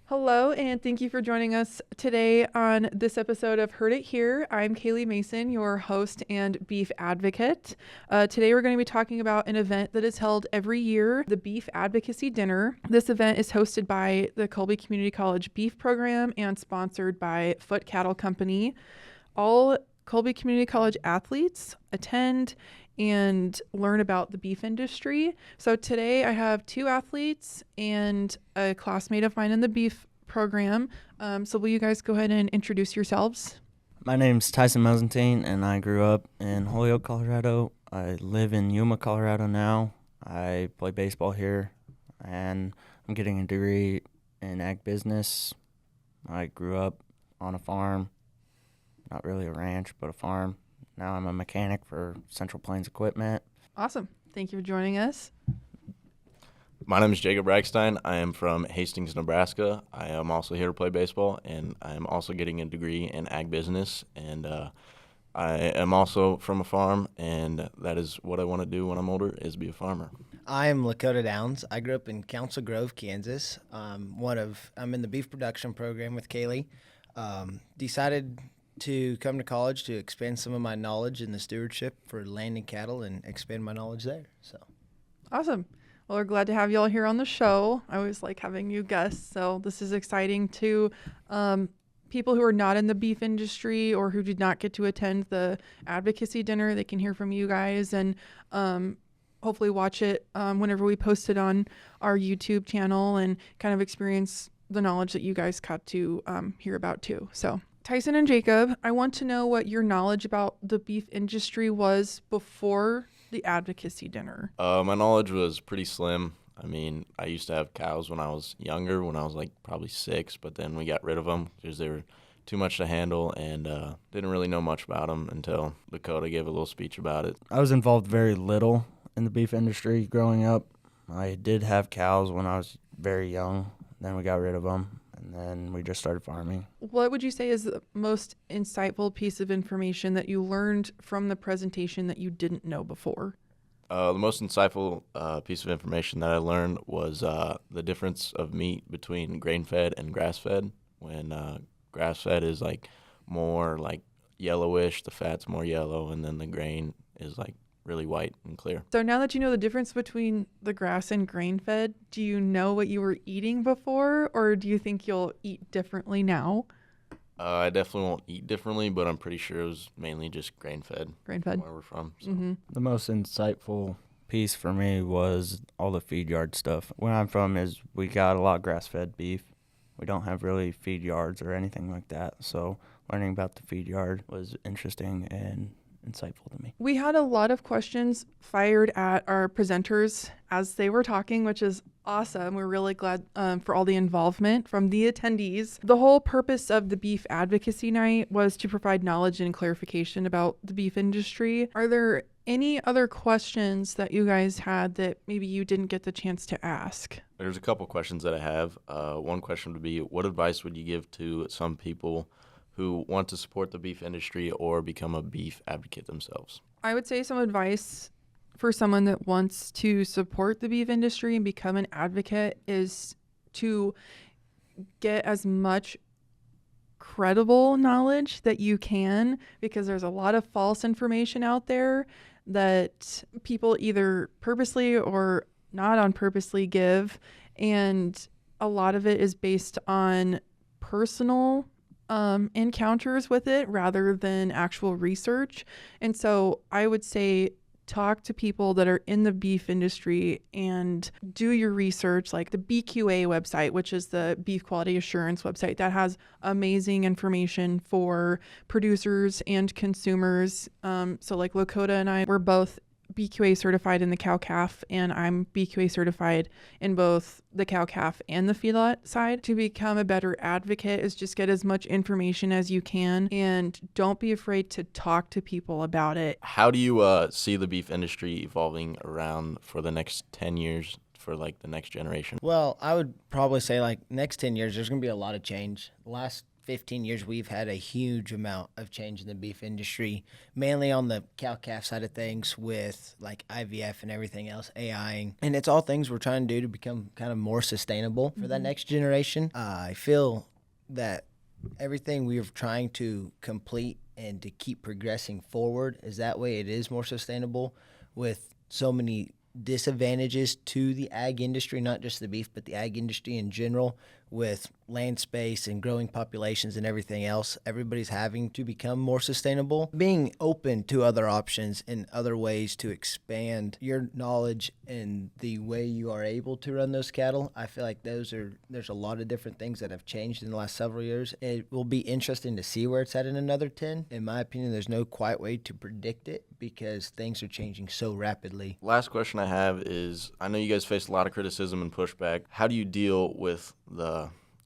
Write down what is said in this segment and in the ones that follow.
Hello, and thank you for joining us today on this episode of Heard It Here. I'm Kaylee Mason, your host and beef advocate. Today, we're going to be talking about an event that is held every year, the Beef Advocacy Dinner. This event is hosted by the Colby Community College Beef Program and sponsored by Foot Cattle Company. All Colby Community College athletes attend and learn about the beef industry. So today I have two athletes and a classmate of mine in the beef program. So will you guys go ahead and introduce yourselves? My name's Tyson Melsentine, and I grew up in Holyoke, Colorado. I live in Yuma, Colorado now. I play baseball here, and I'm getting a degree in ag business. I grew up on a farm, not really a ranch, but a farm. Now I'm a mechanic for Central Plains Equipment. Awesome. Thank you for joining us. My name is Jacob Rackstein. I am from Hastings, Nebraska. I am also here to play baseball, and I am also getting a degree in ag business. And I am also from a farm, and that is what I want to do when I'm older, is be a farmer. I am Lakota Downs. I grew up in Council Grove, Kansas. I'm in the beef production program with Kaylee. Decided to come to college to expand some of my knowledge in the stewardship for land and cattle and expand my knowledge there. So, Awesome. Well, we're glad to have you all here on the show. I always like having new guests, so this is exciting to people who are not in the beef industry or who did not get to attend the advocacy dinner. They can hear from you guys and hopefully watch it whenever we post it on our YouTube channel and kind of experience the knowledge that you guys got to hear about too. So Tyson and Jacob, I want to know what your knowledge about the beef industry was before the advocacy dinner. My knowledge was pretty slim. I mean, I used to have cows when I was younger, when I was like probably 6, but then we got rid of them because they were too much to handle and didn't really know much about them until Lakota gave a little speech about it. I was involved very little in the beef industry growing up. I did have cows when I was very young. Then we got rid of them, and then we just started farming. What would you say is the most insightful piece of information that you learned from the presentation that you didn't know before? The most insightful piece of information that I learned was the difference of meat between grain-fed and grass-fed. When grass-fed is like more like yellowish, the fat's more yellow, and then the grain is like really white and clear. So now that you know the difference between the grass and grain-fed, do you know what you were eating before, or do you think you'll eat differently now? I definitely won't eat differently, but I'm pretty sure it was mainly just grain-fed. Grain-fed. Where we're from. So. Mm-hmm. The most insightful piece for me was all the feed yard stuff. Where I'm from is we got a lot of grass-fed beef. We don't have really feed yards or anything like that, so learning about the feed yard was interesting and insightful to me. We had a lot of questions fired at our presenters as they were talking, which is awesome. We're really glad for all the involvement from the attendees. The whole purpose of the Beef Advocacy Night was to provide knowledge and clarification about the beef industry. Are there any other questions that you guys had that maybe you didn't get the chance to ask? There's a couple questions that I have. One question would be, what advice would you give to some people who want to support the beef industry or become a beef advocate themselves? I would say some advice for someone that wants to support the beef industry and become an advocate is to get as much credible knowledge that you can, because there's a lot of false information out there that people either purposely or not on purposely give, and a lot of it is based on personal encounters with it rather than actual research. And so I would say talk to people that are in the beef industry and do your research, like the BQA website, which is the Beef Quality Assurance website that has amazing information for producers and consumers. So like Lakota and I were both BQA certified in the cow-calf, and I'm BQA certified in both the cow-calf and the feedlot side. To become a better advocate is just get as much information as you can, and don't be afraid to talk to people about it. How do you see the beef industry evolving around for the next 10 years for like the next generation? well, I would probably say like next 10 years, there's going to be a lot of change. The last 15 years, we've had a huge amount of change in the beef industry, mainly on the cow-calf side of things with like IVF and everything else, AIing. And it's all things we're trying to do to become kind of more sustainable for that next generation. I feel that everything we're trying to complete and to keep progressing forward is that way it is more sustainable with so many disadvantages to the ag industry, not just the beef, but the ag industry in general, with land space and growing populations and everything else. Everybody's having to become more sustainable. Being open to other options and other ways to expand your knowledge and the way you are able to run those cattle, I feel like there's a lot of different things that have changed in the last several years. It will be interesting to see where it's at in another 10. In my opinion, there's no quite way to predict it because things are changing so rapidly. Last question I have is, I know you guys face a lot of criticism and pushback. How do you deal with the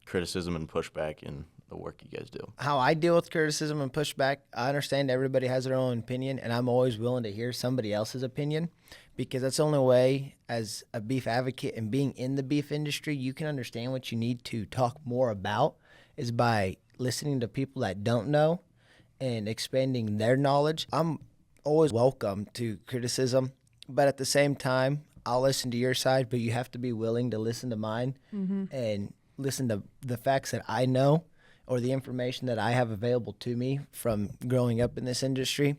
criticism and pushback in the work you guys do? How I deal with criticism and pushback, I understand everybody has their own opinion, and I'm always willing to hear somebody else's opinion because that's the only way, as a beef advocate and being in the beef industry, you can understand what you need to talk more about is by listening to people that don't know and expanding their knowledge. I'm always welcome to criticism, but at the same time, I'll listen to your side, but you have to be willing to listen to mine and listen to the facts that I know or the information that I have available to me from growing up in this industry.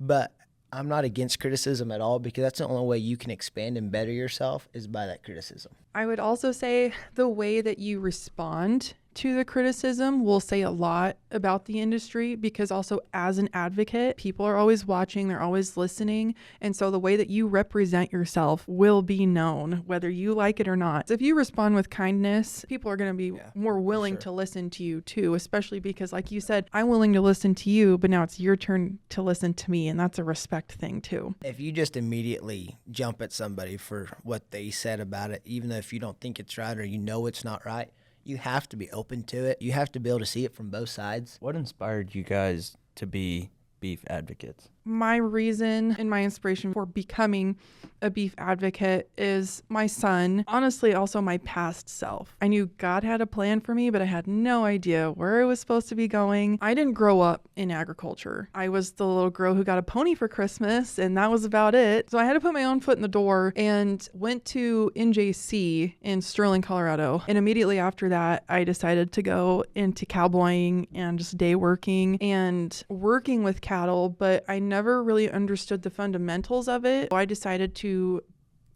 But I'm not against criticism at all because that's the only way you can expand and better yourself is by that criticism. I would also say the way that you respond to the criticism will say a lot about the industry because also as an advocate, people are always watching, they're always listening. And so the way that you represent yourself will be known whether you like it or not. So if you respond with kindness, people are going to be more willing to listen to you too, especially because like you said, I'm willing to listen to you, but now it's your turn to listen to me. And that's a respect thing too. If you just immediately jump at somebody for what they said about it, even though if you don't think it's right or you know it's not right, you have to be open to it. You have to be able to see it from both sides. What inspired you guys to be beef advocates? My reason and my inspiration for becoming a beef advocate is my son, honestly, also my past self. I knew God had a plan for me, but I had no idea where it was supposed to be going. I didn't grow up in agriculture. I was the little girl who got a pony for Christmas, and that was about it. So I had to put my own foot in the door and went to NJC in Sterling, Colorado. And immediately after that, I decided to go into cowboying and just day working and working with cattle, but I never really understood the fundamentals of it. So I decided to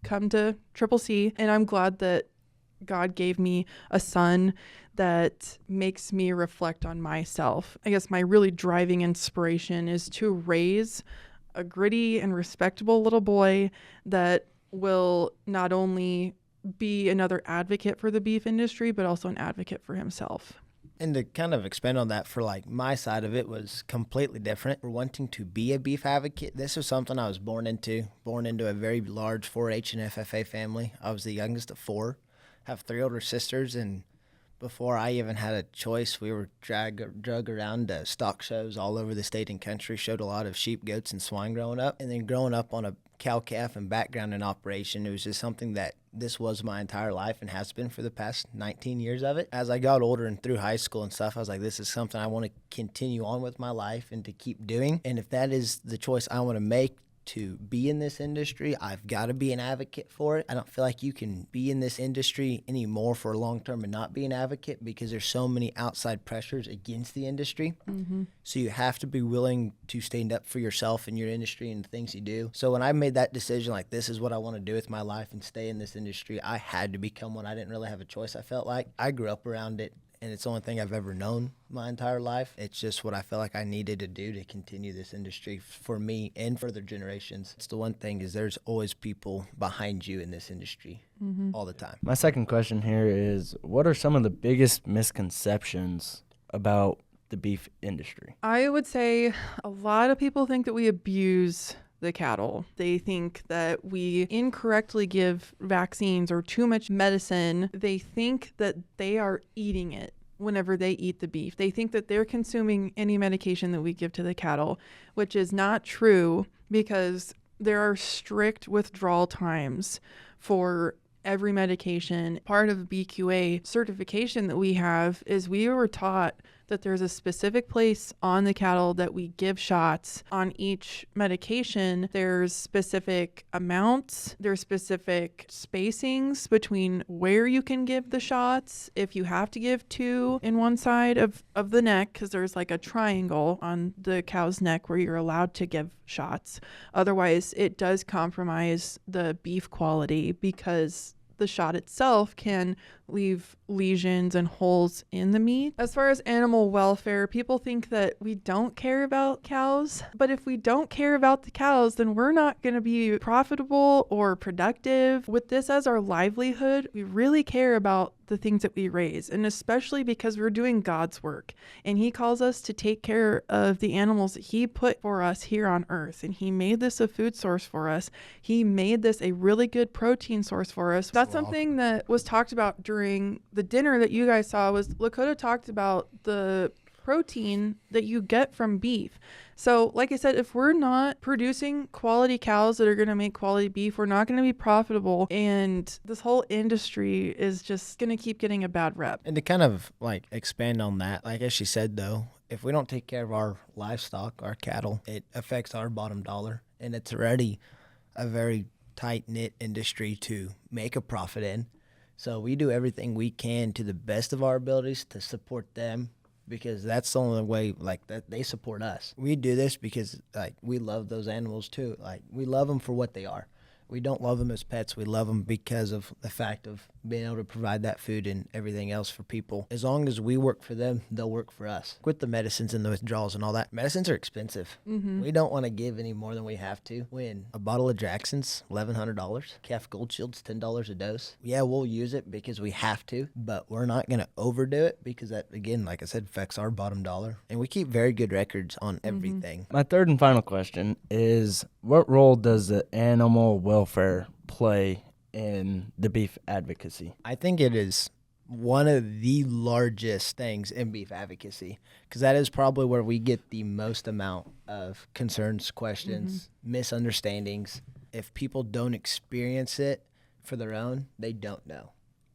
come to Triple C, and I'm glad that God gave me a son that makes me reflect on myself. I guess my really driving inspiration is to raise a gritty and respectable little boy that will not only be another advocate for the beef industry, but also an advocate for himself. And to kind of expand on that for like my side of it was completely different. For wanting to be a beef advocate, this was something I was born into a very large 4-H and FFA family. I was the youngest of 4, have 3 older sisters, and before I even had a choice, we were drug around to stock shows all over the state and country, showed a lot of sheep, goats, and swine growing up. And then growing up on a cow-calf and background in operation, it was just something that this was my entire life and has been for the past 19 years of it. As I got older and through high school and stuff, I was like, this is something I want to continue on with my life and to keep doing. And if that is the choice I want to make to be in this industry, I've got to be an advocate for it. I don't feel like you can be in this industry anymore for a long term and not be an advocate because there's so many outside pressures against the industry. So you have to be willing to stand up for yourself and your industry and the things you do. So when I made that decision, like this is what I want to do with my life and stay in this industry, I had to become one. I didn't really have a choice. I felt like I grew up around it, and it's the only thing I've ever known my entire life. It's just what I felt like I needed to do to continue this industry for me and further generations. It's the one thing is there's always people behind you in this industry all the time. My second question here is, what are some of the biggest misconceptions about the beef industry? I would say a lot of people think that we abuse the cattle. They think that we incorrectly give vaccines or too much medicine. They think that they are eating it whenever they eat the beef. They think that they're consuming any medication that we give to the cattle, which is not true because there are strict withdrawal times for every medication. Part of BQA certification that we have is we were taught that there's a specific place on the cattle that we give shots. On each medication, there's specific amounts, there's specific spacings between where you can give the shots. If you have to give 2 in one side of the neck, because there's like a triangle on the cow's neck where you're allowed to give shots. Otherwise, it does compromise the beef quality because the shot itself can leave lesions and holes in the meat. As far as animal welfare, people think that we don't care about cows, but if we don't care about the cows, then we're not going to be profitable or productive. With this as our livelihood, we really care about the things that we raise, and especially because we're doing God's work, and he calls us to take care of the animals that he put for us here on earth, and he made this a food source for us. He made this a really good protein source for us. That's something that was talked about during the dinner that you guys saw. Was Lakota talked about the protein that you get from beef. So like I said, if we're not producing quality cows that are going to make quality beef, we're not going to be profitable, and this whole industry is just going to keep getting a bad rep. And to kind of like expand on that, like as she said though, if we don't take care of our livestock, our cattle, it affects our bottom dollar, and it's already a very tight-knit industry to make a profit in. So we do everything we can to the best of our abilities to support them, because that's the only way like that they support us. We do this because like we love those animals too. Like we love them for what they are. We don't love them as pets. We love them because of the fact of being able to provide that food and everything else for people. As long as we work for them, they'll work for us. With the medicines and the withdrawals and all that, medicines are expensive. Mm-hmm. We don't want to give any more than we have to. When a bottle of Jackson's $1,100, Calf Gold Shield's $10 a dose. Yeah, we'll use it because we have to, but we're not going to overdo it because that, again, like I said, affects our bottom dollar. And we keep very good records on everything. My third and final question is, what role does the animal welfare play in the beef advocacy? I think it is one of the largest things in beef advocacy, because that is probably where we get the most amount of concerns, questions, misunderstandings. If people don't experience it for their own, they don't know,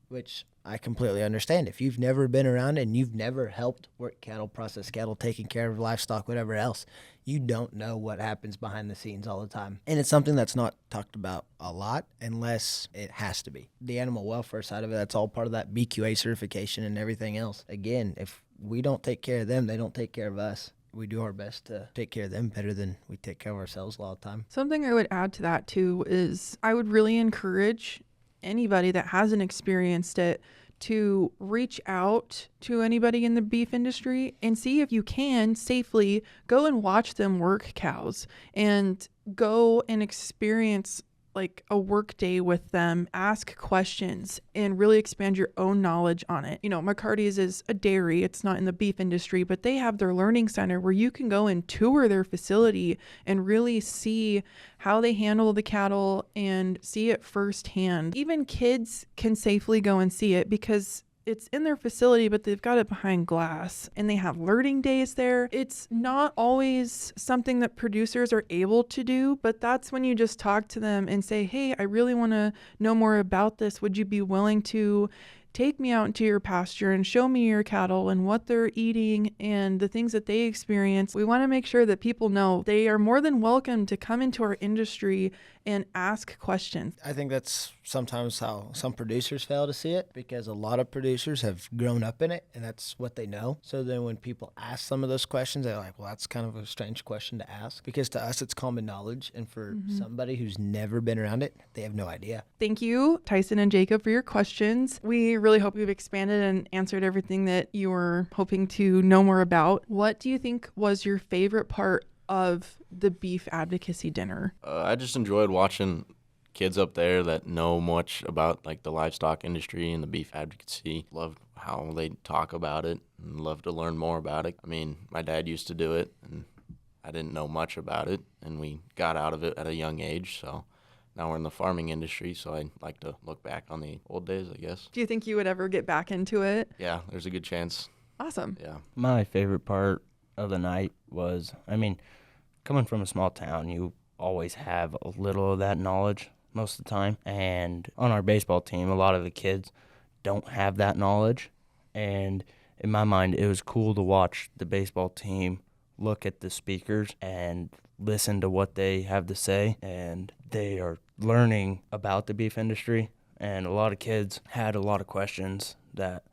which I completely understand. If you've never been around and you've never helped work cattle, process cattle, taking care of livestock, whatever else, you don't know what happens behind the scenes all the time. And it's something that's not talked about a lot unless it has to be. The animal welfare side of it, that's all part of that BQA certification and everything else. Again, if we don't take care of them, they don't take care of us. We do our best to take care of them better than we take care of ourselves a lot of the time. Something I would add to that too is I would really encourage anybody that hasn't experienced it to reach out to anybody in the beef industry and see if you can safely go and watch them work cows and go and experience like a work day with them, ask questions, and really expand your own knowledge on it. You know, McCarty's is a dairy. It's not in the beef industry, but they have their learning center where you can go and tour their facility and really see how they handle the cattle and see it firsthand. Even kids can safely go and see it because it's in their facility, but they've got it behind glass and they have learning days there. It's not always something that producers are able to do, but that's when you just talk to them and say, hey, I really want to know more about this. Would you be willing to take me out into your pasture and show me your cattle and what they're eating and the things that they experience? We want to make sure that people know they are more than welcome to come into our industry and ask questions. I think that's sometimes how some producers fail to see it, because a lot of producers have grown up in it and that's what they know. So then when people ask some of those questions, they're like, well, that's kind of a strange question to ask, because to us it's common knowledge, and for somebody who's never been around it, they have no idea. Thank you, Tyson and Jacob, for your questions. We really hope we've expanded and answered everything that you were hoping to know more about. What do you think was your favorite part of the beef advocacy dinner? I just enjoyed watching kids up there that know much about like the livestock industry and the beef advocacy. Love how they talk about it and love to learn more about it. I mean, my dad used to do it and I didn't know much about it, and we got out of it at a young age, so now we're in the farming industry, so I'd like to look back on the old days, I guess. Do you think you would ever get back into it? Yeah, there's a good chance. Awesome. Yeah. My favorite part of the night was, I mean, coming from a small town, you always have a little of that knowledge most of the time. And on our baseball team, a lot of the kids don't have that knowledge. And in my mind, it was cool to watch the baseball team look at the speakers and listen to what they have to say, and they are learning about the beef industry. And a lot of kids had a lot of questions that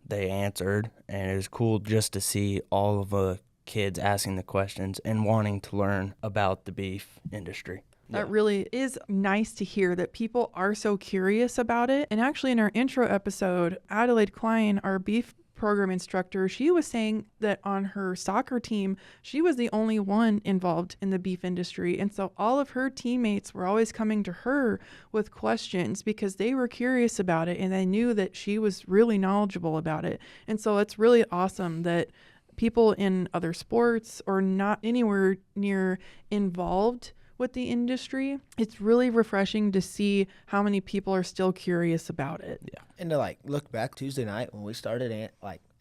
they answered, and it was cool just to see all of the kids asking the questions and wanting to learn about the beef industry. That really is nice to hear that people are so curious about it. And actually, in our intro episode, Adelaide Klein, our beef program instructor, she was saying that on her soccer team, she was the only one involved in the beef industry. And so all of her teammates were always coming to her with questions because they were curious about it and they knew that she was really knowledgeable about it. And so it's really awesome that people in other sports or not anywhere near involved with the industry, it's really refreshing to see how many people are still curious about it. Yeah. And to like look back Tuesday night when we started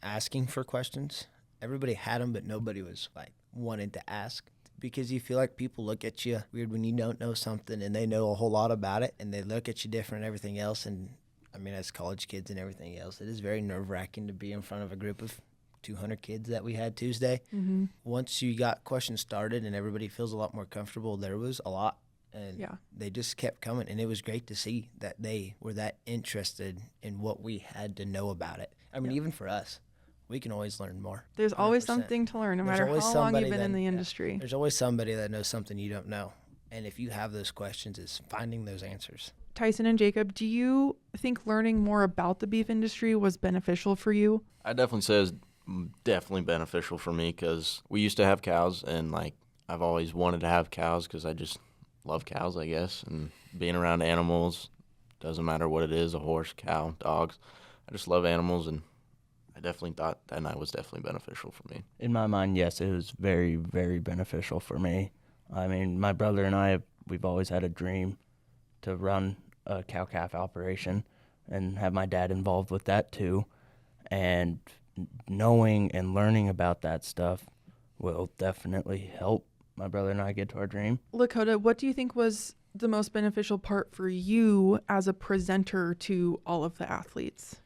asking for questions, everybody had them, but nobody was like wanting to ask, because you feel like people look at you weird when you don't know something and they know a whole lot about it and they look at you different and everything else. And I mean, as college kids and everything else, it is very nerve-wracking to be in front of a group of 200 kids that we had Tuesday. Mm-hmm. Once you got questions started and everybody feels a lot more comfortable, there was a lot, and they just kept coming, and it was great to see that they were that interested in what we had to know about it. I mean, even for us, we can always learn more. There's 100%. Always something to learn, no matter how long you've been in the industry. There's always somebody that knows something you don't know, and if you have those questions, it's finding those answers. Tyson and Jacob, do you think learning more about the beef industry was beneficial for you? I definitely say it's definitely beneficial for me, because we used to have cows, and like I've always wanted to have cows because I just love cows, I guess, and being around animals, doesn't matter what it is, a horse, cow, dogs, I just love animals, and I definitely thought that night was definitely beneficial for me. In my mind, yes, it was very, very beneficial for me. I mean, my brother and I, we've always had a dream to run a cow-calf operation and have my dad involved with that too, and knowing and learning about that stuff will definitely help my brother and I get to our dream. Lakota, what do you think was the most beneficial part for you as a presenter to all of the athletes?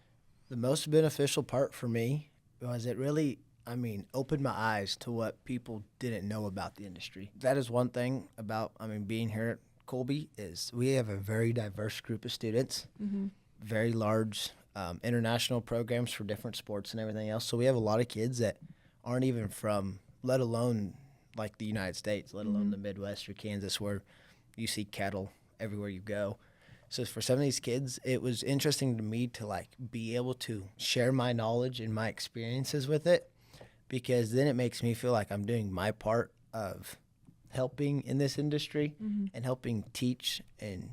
The most beneficial part for me was it really, opened my eyes to what people didn't know about the industry. That is one thing about, being here at Colby, is we have a very diverse group of students, very large international programs for different sports and everything else. So we have a lot of kids that aren't even from, let alone like the United States, let alone the Midwest or Kansas, where you see cattle everywhere you go. So for some of these kids, it was interesting to me to like be able to share my knowledge and my experiences with it, because then it makes me feel like I'm doing my part of helping in this industry and helping teach and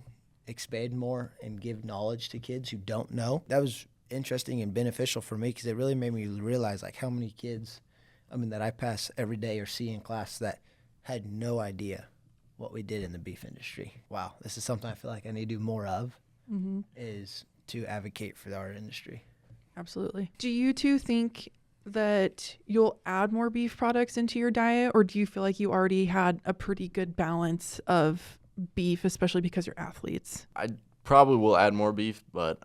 expand more and give knowledge to kids who don't know. That was interesting and beneficial for me, because it really made me realize like how many kids that I pass every day or see in class that had no idea what we did in the beef industry. Wow, this is something I feel like I need to do more of, is to advocate for our industry. Absolutely. Do you two think that you'll add more beef products into your diet, or do you feel like you already had a pretty good balance of beef, especially because you're athletes? I probably will add more beef, but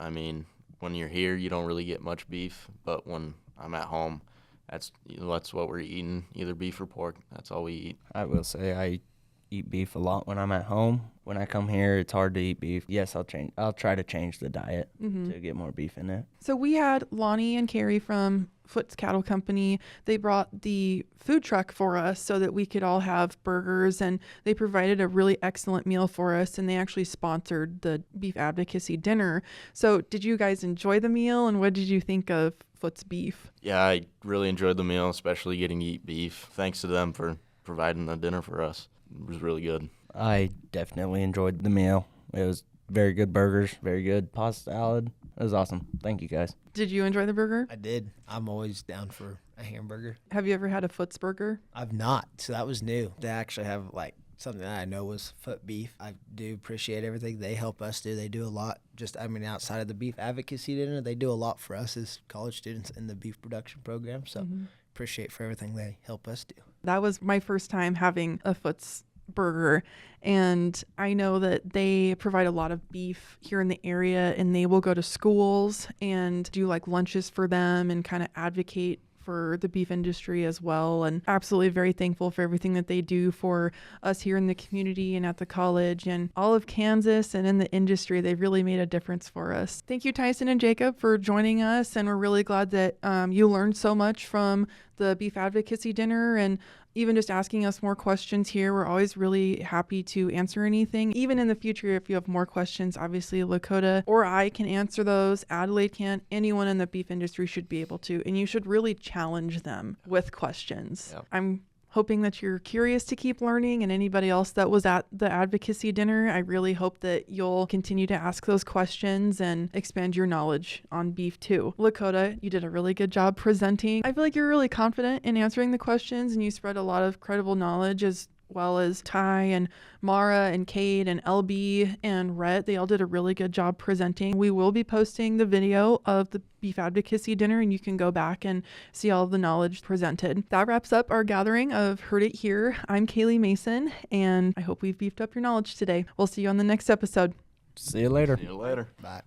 when you're here, you don't really get much beef. But when I'm at home, that's what we're eating, either beef or pork. That's all we eat. I will say I eat beef a lot when I'm at home. When I come here, it's hard to eat beef. Yes, I'll try to change the diet to get more beef in it. So we had Lonnie and Carrie from Foot's Cattle Company. They brought the food truck for us so that we could all have burgers, and they provided a really excellent meal for us, and they actually sponsored the Beef Advocacy dinner. So did you guys enjoy the meal, and what did you think of Foot's beef? Yeah, I really enjoyed the meal, especially getting to eat beef. Thanks to them for providing the dinner for us. It was really good. I definitely enjoyed the meal. It was very good burgers, very good pasta salad. It was awesome. Thank you, guys. Did you enjoy the burger? I did. I'm always down for a hamburger. Have you ever had a Foot's burger? I've not, so that was new. They actually have like something that I know was Foot beef. I do appreciate everything they help us do. They do a lot. Outside of the Beef Advocacy dinner, they do a lot for us as college students in the beef production program. So appreciate for everything they help us do. That was my first time having a Foot's burger. And I know that they provide a lot of beef here in the area, and they will go to schools and do like lunches for them and kind of advocate for the beef industry as well. And absolutely very thankful for everything that they do for us here in the community and at the college and all of Kansas and in the industry. They've really made a difference for us. Thank you, Tyson and Jacob, for joining us. And we're really glad that you learned so much from the beef advocacy dinner and even just asking us more questions here. We're always really happy to answer anything. Even in the future, if you have more questions, obviously Lakota or I can answer those. Adelaide can. Anyone in the beef industry should be able to. And you should really challenge them with questions. Yep. I'm hoping that you're curious to keep learning, and anybody else that was at the advocacy dinner, I really hope that you'll continue to ask those questions and expand your knowledge on beef too. Lakota, you did a really good job presenting. I feel like you're really confident in answering the questions, and you spread a lot of credible knowledge, as well as Ty and Mara and Cade and LB and Rhett. They all did a really good job presenting. We will be posting the video of the beef advocacy dinner, and you can go back and see all of the knowledge presented. That wraps up our gathering of Heard It Here. I'm Kaylee Mason, and I hope we've beefed up your knowledge today. We'll see you on the next episode. See you later. See you later. Bye.